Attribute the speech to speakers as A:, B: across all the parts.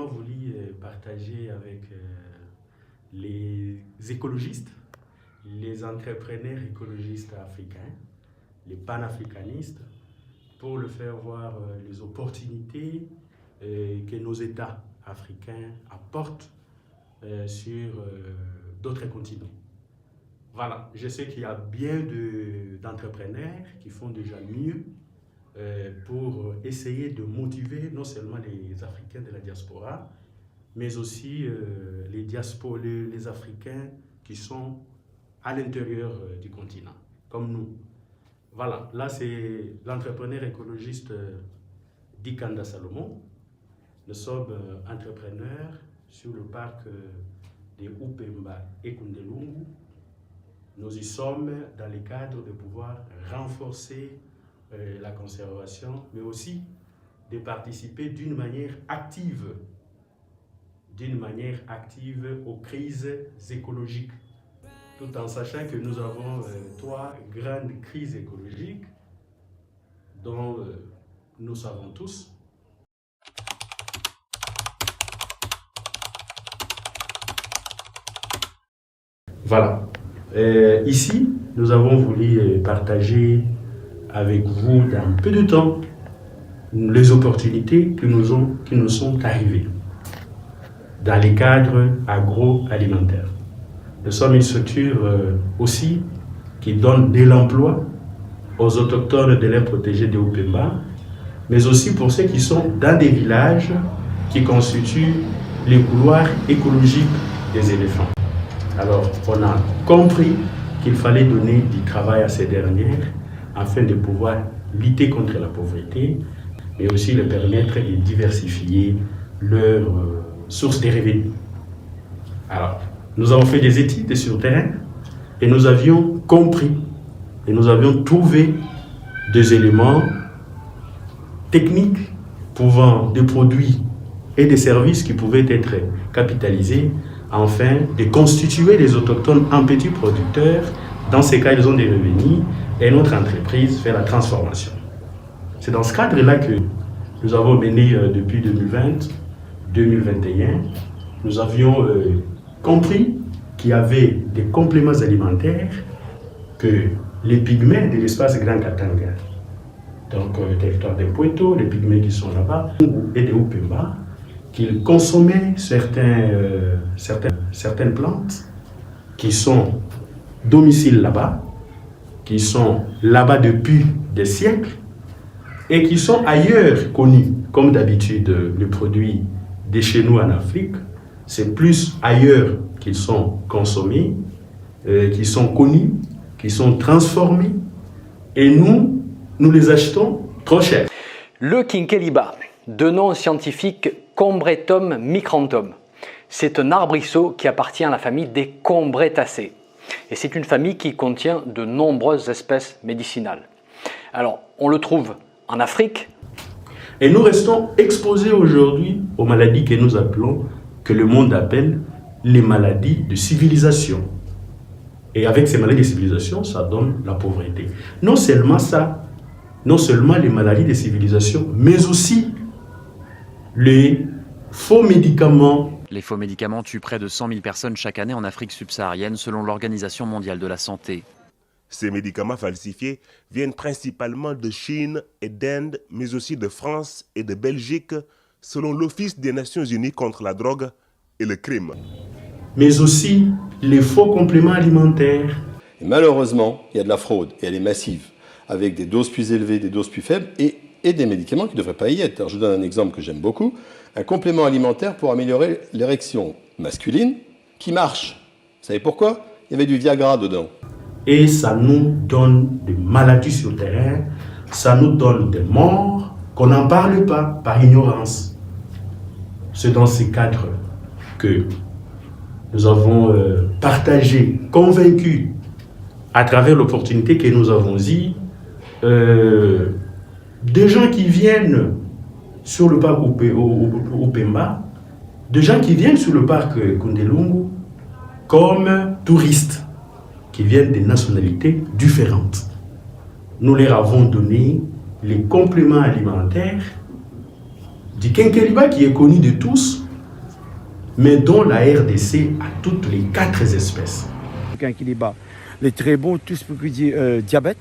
A: vraiment voulu partager avec les écologistes, les entrepreneurs écologistes africains, les panafricanistes, pour le faire voir les opportunités que nos États africains apportent sur d'autres continents. Voilà, je sais qu'il y a bien d'entrepreneurs qui font déjà mieux pour essayer de motiver non seulement les Africains de la diaspora, mais aussi les Africains qui sont à l'intérieur du continent, comme nous. Voilà, là c'est l'entrepreneur écologiste Dikanda Salomon. Nous sommes entrepreneurs sur le parc de Upemba et Kundelungu. Nous y sommes dans le cadre de pouvoir renforcer la conservation, mais aussi de participer d'une manière active aux crises écologiques, tout en sachant que nous avons trois grandes crises écologiques dont nous savons tous. Voilà. Ici, nous avons voulu partager avec vous dans peu de temps les opportunités qui nous sont arrivées dans les cadres agroalimentaires. Nous sommes une structure aussi qui donne de l'emploi aux autochtones de l'aire protégée de Upemba, mais aussi pour ceux qui sont dans des villages qui constituent les couloirs écologiques des éléphants. Alors, on a compris qu'il fallait donner du travail à ces dernières afin de pouvoir lutter contre la pauvreté, mais aussi leur permettre de diversifier leurs sources de revenus. Alors, nous avons fait des études sur le terrain et nous avions compris et nous avions trouvé des éléments techniques des produits et des services qui pouvaient être capitalisés afin de constituer les autochtones en petits producteurs. Dans ces cas, ils ont des revenus et notre entreprise fait la transformation. C'est dans ce cadre-là que nous avons mené depuis 2020-2021. Nous avions compris qu'il y avait des compléments alimentaires que les pygmées de l'espace Grand Katanga, donc le territoire des Poitou, les pygmées qui sont là-bas, et des Upemba, qu'ils consommaient certaines plantes qui sont domicile là-bas, qui sont là-bas depuis des siècles et qui sont ailleurs connus. Comme d'habitude, le produit de chez nous en Afrique, c'est plus ailleurs qu'ils sont consommés, qui sont connus, qui sont transformés, et nous les achetons trop cher.
B: Le Quinqueliba, de nom scientifique Combretum micranthum, c'est un arbrisseau qui appartient à la famille des Combretacées. Et c'est une famille qui contient de nombreuses espèces médicinales. Alors, on le trouve en Afrique.
A: Et nous restons exposés aujourd'hui aux maladies que nous appelons, que le monde appelle les maladies de civilisation. Et avec ces maladies de civilisation, ça donne la pauvreté. Non seulement ça, non seulement les maladies de civilisation, mais aussi les faux médicaments.
C: Les faux médicaments tuent près de 100 000 personnes chaque année en Afrique subsaharienne, selon l'Organisation mondiale de la santé.
D: Ces médicaments falsifiés viennent principalement de Chine et d'Inde, mais aussi de France et de Belgique, selon l'Office des Nations Unies contre la drogue et le crime.
A: Mais aussi les faux compléments alimentaires.
E: Et malheureusement, il y a de la fraude, et elle est massive, avec des doses plus élevées, des doses plus faibles, et des médicaments qui ne devraient pas y être. Alors, je vous donne un exemple que j'aime beaucoup. Un complément alimentaire pour améliorer l'érection masculine qui marche. Vous savez pourquoi? Il y avait du Viagra dedans.
A: Et ça nous donne des maladies sur le terrain, ça nous donne des morts qu'on n'en parle pas par ignorance. C'est dans ces cadres que nous avons partagé, convaincu, à travers l'opportunité que nous avons eue, des gens qui viennent sur le parc Upemba, des gens qui viennent sur le parc Kundelungu comme touristes, qui viennent des nationalités différentes. Nous leur avons donné les compléments alimentaires du Quinqueliba qui est connu de tous, mais dont la RDC a toutes les 4 espèces.
F: Quinquiliba, les très bons, tout ce qui dit diabète.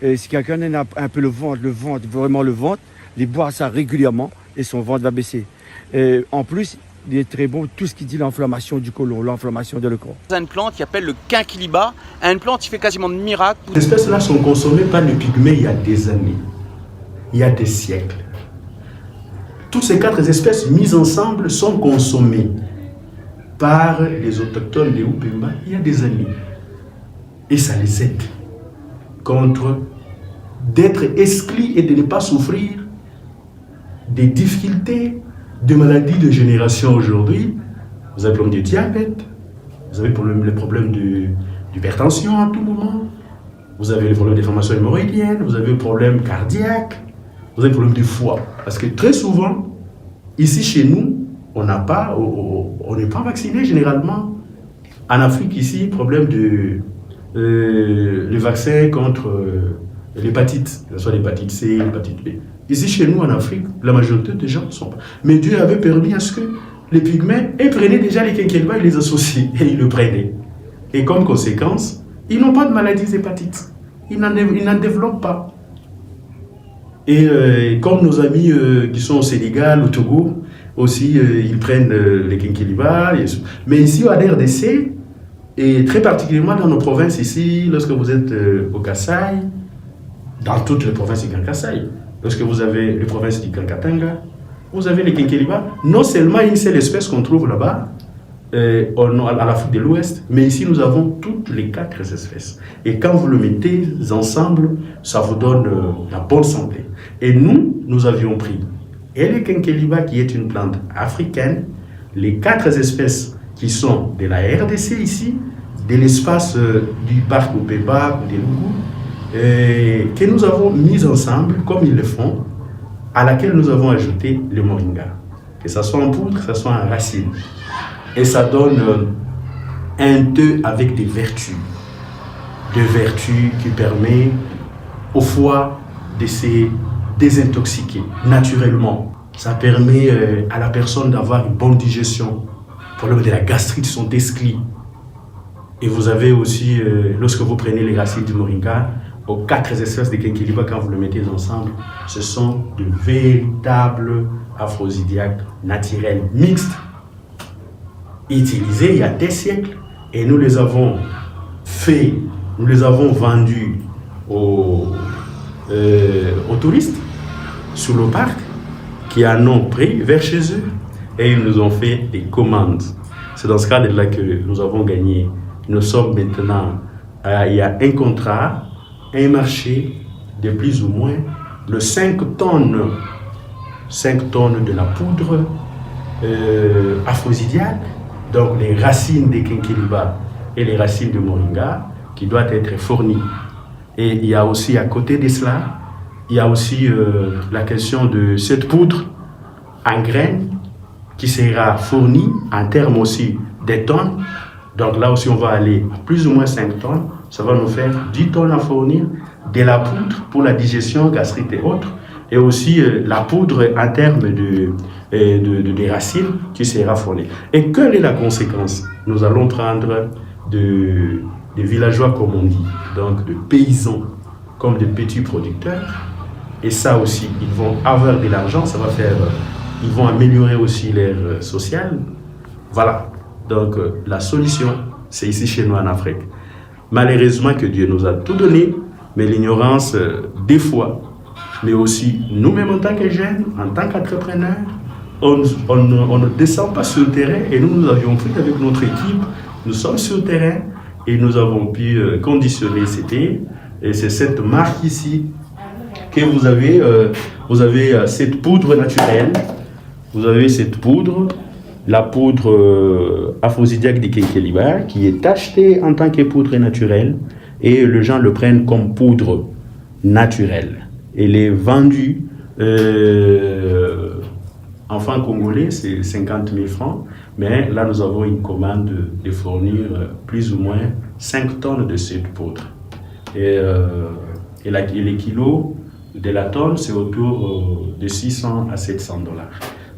F: Et si quelqu'un a un peu le ventre, vraiment le ventre, il boit ça régulièrement et son ventre va baisser. Et en plus, il est très bon tout ce qui dit l'inflammation du côlon, l'inflammation de le corps.
G: Il y a une plante qui s'appelle le quinquiliba, une plante qui fait quasiment de miracles.
A: Ces espèces-là sont consommées par le pygmée il y a des années, il y a des siècles. Toutes ces 4 espèces mises ensemble sont consommées par les autochtones des Upemba il y a des années. Et ça les aide contre d'être exclus et de ne pas souffrir des difficultés de maladies de génération aujourd'hui. Vous avez le problème du diabète, vous avez le problème d'hypertension à tout moment, vous avez le problème des formations hémorroïdiennes, vous avez le problème cardiaque, vous avez le problème du foie. Parce que très souvent, ici chez nous, on n'est pas vacciné généralement. En Afrique, ici, problème le vaccin contre l'hépatite, que ce soit l'hépatite C, l'hépatite B. Ici, chez nous, en Afrique, la majorité des gens ne sont pas. Mais Dieu avait permis à ce que les pygmées prenaient déjà les quinquiliba, ils les associaient et ils le prenaient. Et comme conséquence, ils n'ont pas de maladies hépatites. Ils n'en développent pas. Et comme nos amis qui sont au Sénégal, au Togo, aussi, ils prennent les quinquiliba. Mais ici, à l'RDC, et très particulièrement dans nos provinces ici, lorsque vous êtes au Kasaï, dans toutes les provinces du Grand Kasaï, lorsque vous avez les provinces du Grand Katanga, vous avez les quinquiliba, non seulement une seule espèce qu'on trouve là-bas, à l'Afrique de l'Ouest, mais ici nous avons toutes les 4 espèces. Et quand vous le mettez ensemble, ça vous donne la bonne santé. Et nous avions pris, et le quinquiliba qui est une plante africaine, les 4 espèces qui sont de la RDC ici, de l'espace du parc Upemba, de Lougou, que nous avons mis ensemble, comme ils le font, à laquelle nous avons ajouté le moringa. Que ce soit en poudre, que ce soit en racine. Et ça donne un thé avec des vertus. Des vertus qui permettent au foie de se désintoxiquer naturellement. Ça permet à la personne d'avoir une bonne digestion. Le problème de la gastrite sont exclus. Et vous avez aussi, lorsque vous prenez les racines du moringa, aux 4 espèces de quinquiliba, quand vous le mettez ensemble, ce sont de véritables aphrodisiaques naturels mixtes, utilisés il y a des siècles. Et nous les avons vendus aux touristes sur le parc qui en ont pris vers chez eux. Et ils nous ont fait des commandes. C'est dans ce cadre-là que nous avons gagné. Nous sommes maintenant, il y a un contrat, un marché de plus ou moins de 5 tonnes de la poudre aphrodisiaque, donc les racines des quinquiliba et les racines de moringa qui doivent être fournies. Et il y a aussi à côté de cela, il y a aussi la question de cette poudre en graines qui sera fournie en termes aussi des tonnes. Donc là aussi on va aller à plus ou moins 5 tonnes. Ça va nous faire 10 tonnes à fournir de la poudre pour la digestion, gastrite et autres. Et aussi la poudre en termes des racines qui sera fournie. Et quelle est la conséquence? Nous allons prendre des villageois comme on dit, donc de paysans comme des petits producteurs. Et ça aussi, ils vont avoir de l'argent, ça va faire... Ils vont améliorer aussi l'air social. Voilà. Donc, la solution, c'est ici chez nous en Afrique. Malheureusement que Dieu nous a tout donné, mais l'ignorance, des fois, mais aussi nous-mêmes en tant que jeunes, en tant qu'entrepreneurs, on ne descend pas sur le terrain. Et nous avions pris avec notre équipe, nous sommes sur le terrain et nous avons pu conditionner c'était. Et c'est cette marque ici que vous avez cette poudre naturelle. Vous avez cette poudre, la poudre aphrodisiaque du quinquiliba, qui est achetée en tant que poudre naturelle, et les gens le prennent comme poudre naturelle. Elle est vendue en francs congolais, c'est 50 000 francs, mais là nous avons une commande de fournir plus ou moins 5 tonnes de cette poudre. Et les kilos de la tonne, c'est autour de 600 à 700 $.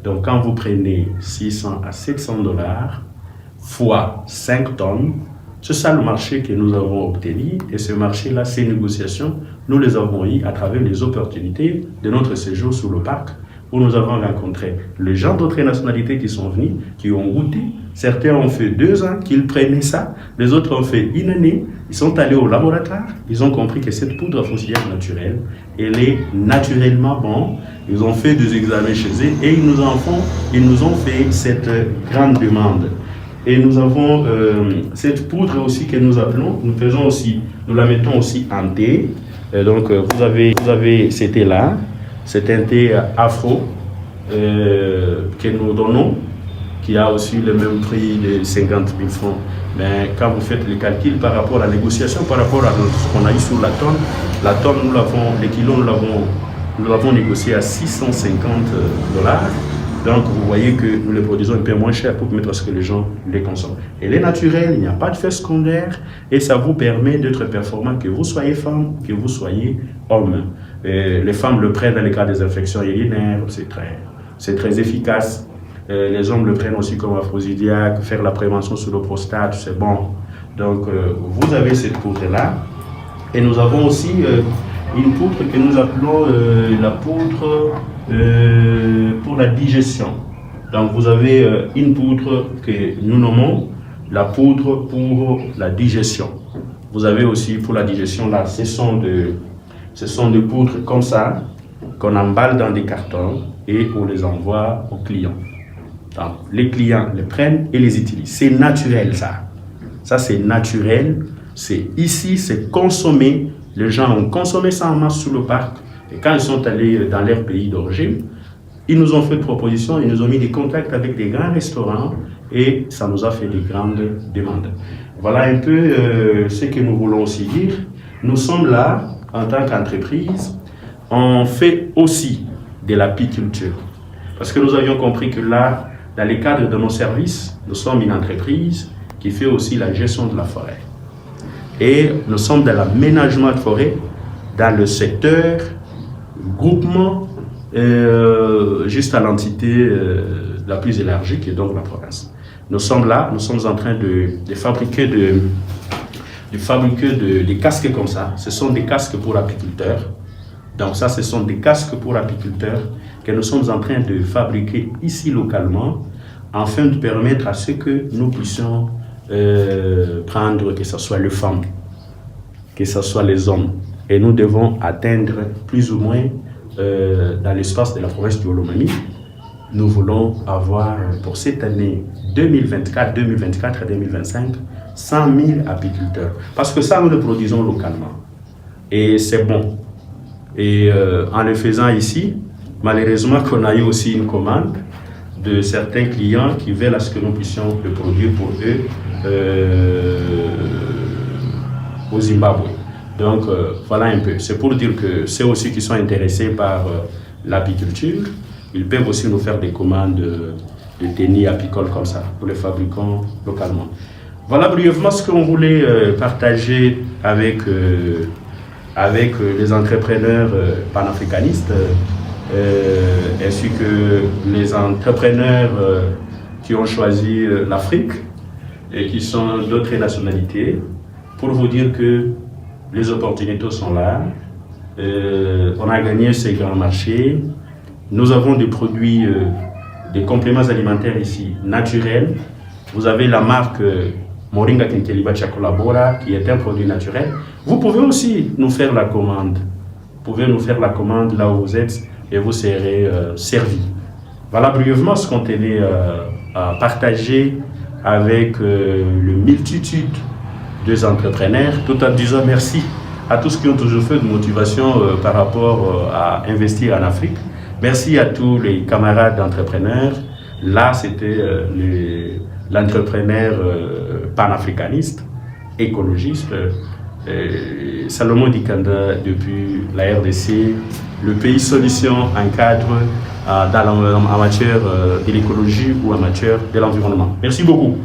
A: Donc quand vous prenez 600 à 700 dollars fois 5 tonnes, c'est ça le marché que nous avons obtenu. Et ce marché-là, ces négociations, nous les avons eues à travers les opportunités de notre séjour sur le parc, où nous avons rencontré les gens d'autres nationalités qui sont venus, qui ont goûté. Certains ont fait 2 ans qu'ils prenaient ça, les autres ont fait 1 année. Ils sont allés au laboratoire, ils ont compris que cette poudre fougère naturelle, elle est naturellement bonne. Ils ont fait des examens chez eux et ils nous ont fait cette grande demande. Et nous avons cette poudre aussi que nous appelons, nous la mettons aussi en thé. Donc vous avez ce thé-là, c'est un thé afro que nous donnons, qui a aussi le même prix de 50 000 francs. Mais quand vous faites le calcul par rapport à la négociation, par rapport à ce qu'on a eu sur la tonne, les kilos, nous l'avons négocié à 650 dollars. Donc vous voyez que nous les produisons un peu moins cher pour permettre à ce que les gens les consomment. Elle est naturelle, il n'y a pas de fait secondaire et ça vous permet d'être performant, que vous soyez femme, que vous soyez homme. Les femmes le prennent dans les cas des infections urinaires, c'est très efficace. Les hommes le prennent aussi comme aphrodisiaque, faire la prévention sur le prostate, c'est bon. Donc vous avez cette poudre-là. Et nous avons aussi une poudre que nous appelons la poudre pour la digestion. Donc vous avez une poudre que nous nommons la poudre pour la digestion. Vous avez aussi pour la digestion là, ce sont des poudres comme ça qu'on emballe dans des cartons et on les envoie aux clients. Donc, les clients les prennent et les utilisent. C'est naturel ça. Ça c'est naturel. C'est ici, c'est consommé. Les gens ont consommé ça en masse sur le parc. Et quand ils sont allés dans leur pays d'origine, ils nous ont fait des propositions, ils nous ont mis des contacts avec des grands restaurants et ça nous a fait des grandes demandes. Voilà un peu ce que nous voulons aussi dire. Nous sommes là en tant qu'entreprise. On fait aussi de l'apiculture. Parce que nous avions compris que là, dans le cadre de nos services, nous sommes une entreprise qui fait aussi la gestion de la forêt. Et nous sommes dans l'aménagement de forêt, dans le secteur groupement, juste à l'entité la plus élargie, qui est donc la province. Nous sommes là, nous sommes en train de fabriquer des casques comme ça. Ce sont des casques pour apiculteurs. Donc ça, ce sont des casques pour apiculteurs que nous sommes en train de fabriquer ici localement, afin de permettre à ce que nous puissions prendre, que ce soit les femmes, que ce soit les hommes. Et nous devons atteindre plus ou moins dans l'espace de la province du Olomami. Nous voulons avoir pour cette année 2024 et 2025 100 000 apiculteurs. Parce que ça, nous le produisons localement. Et c'est bon. Et en le faisant ici, malheureusement qu'on a eu aussi une commande de certains clients qui veulent à ce que nous puissions le produire pour eux au Zimbabwe. Donc voilà un peu. C'est pour dire que ceux aussi qui sont intéressés par l'apiculture, ils peuvent aussi nous faire des commandes de tennis apicoles comme ça. Nous les fabriquons localement. Voilà brièvement ce qu'on voulait partager avec les entrepreneurs panafricanistes ainsi que les entrepreneurs qui ont choisi l'Afrique et qui sont d'autres nationalités, pour vous dire que les opportunités sont là. On a gagné ces grands marchés. Nous avons des produits, des compléments alimentaires ici, naturels. Vous avez la marque Moringa Kinkeliba Chakolabora, qui est un produit naturel. Vous pouvez aussi nous faire la commande. Vous pouvez nous faire la commande là où vous êtes et vous serez servi. Voilà brièvement ce qu'on tenait à partager avec le multitude des entrepreneurs, tout en disant merci à tous qui ont toujours fait de motivation par rapport à investir en Afrique. Merci à tous les camarades d'entrepreneurs. Là, c'était l'entrepreneur panafricaniste, écologiste, Salomon Dikanda depuis la RDC, le pays solution en cadre en matière de l'écologie ou en matière de l'environnement. Merci beaucoup.